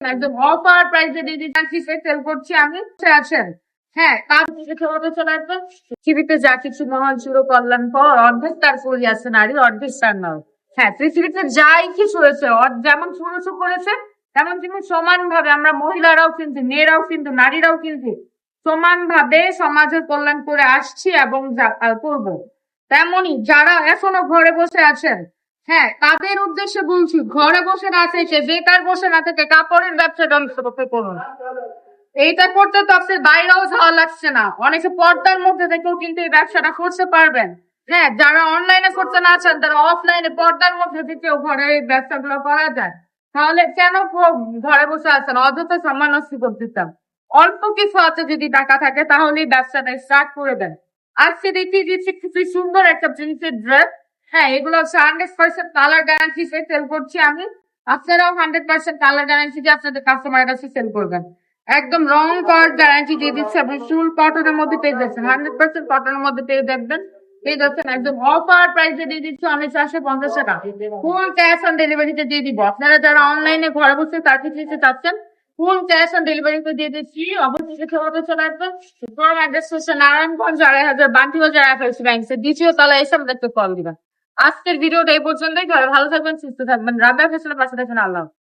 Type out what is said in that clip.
একদম অফার প্রাইসে দিয়ে দিচ্ছি, সেল করছি আমি। আছেন হ্যাঁ, কাজ থেকে চলে আসবেন। পৃথিবীতে যা কিছু মহান শুরু করলেন পর অর্ধেক তার করি আছে নারী, অর্ধেক তার নাও। হ্যাঁ, পৃথিবীতে যাই কিছু হয়েছে যেমন পুরুষ করেছে তেমন কিন্তু সমান ভাবে আমরা মহিলারাও কিন্তু, মেয়েরাও কিন্তু, নারীরাও কিন্তু সমান ভাবে সমাজের কল্যাণ করে আসছি এবং করবো। তেমনি যারা এখনো ঘরে বসে আছেন, হ্যাঁ তাদের উদ্দেশ্যে বলছি, ঘরে বসে না থেকে, বেকার বসে না থেকে কাপড়ের ব্যবসা করতে করুন। এইটা করতে তো আপনার বাইরেও যাওয়া লাগছে না, অনেকে পর্দার মধ্যে থেকেও কিন্তু এই ব্যবসাটা করতে পারবেন। হ্যাঁ, যারা অনলাইনে করতে না চান তারা অফলাইনে পর্দার মধ্যে থেকেও ঘরে এই ব্যবসাগুলো করা যায়। তাহলে কেন ঘরে বসে আছেন, অযথা সম্মান নষ্ট করতেছেন? অল্প কিছু আছে, যদি টাকা থাকে তাহলেই ব্যবসাটা স্টার্ট করে দেন। আজকে দেখিয়ে দিচ্ছি খুবই সুন্দর একটা প্রিন্টেড ড্রেস। হ্যাঁ, এগুলো হচ্ছে 100% কালার গ্যারান্টি সেল করছি আমি। আপনারাও 100% কালার গ্যারান্টি দিয়ে আপনাদের কাস্টমারের কাছে সেল করবেন। একদম রং করার গ্যারান্টি দিয়ে দিচ্ছে। আপনি ফুল কটনের মধ্যে পেয়ে যাচ্ছেন, 100% কটনের মধ্যে পেয়ে দেখবেন, পেয়ে যাচ্ছেন একদম অফার প্রাইসে দিয়ে দিচ্ছি আমি 450 টাকা। ফুল ক্যাশ অন ডেলিভারিতে দিয়ে দিব। আপনারা যারা অনলাইনে ঘরে বসে সার্ভিস নিতে চাচ্ছেন, ফুল ক্যাশ অন ডেলিভারিতে দিয়ে দিচ্ছি। অবশ্যই চলে আসবেন। অ্যাড্রেস হচ্ছে নারায়ণগঞ্জ 2,500 বান্টি বাজার FLC ব্যাংক দ্বিতীয় তলায় এসে আমাদেরকে কল দিবেন। আজকের ভিডিওটা এই পর্যন্তই। ভালো থাকবেন, সুস্থ থাকবেন। রাবেয়া ফ্যাশনের পাশে থাকবেন। আল্লাহ।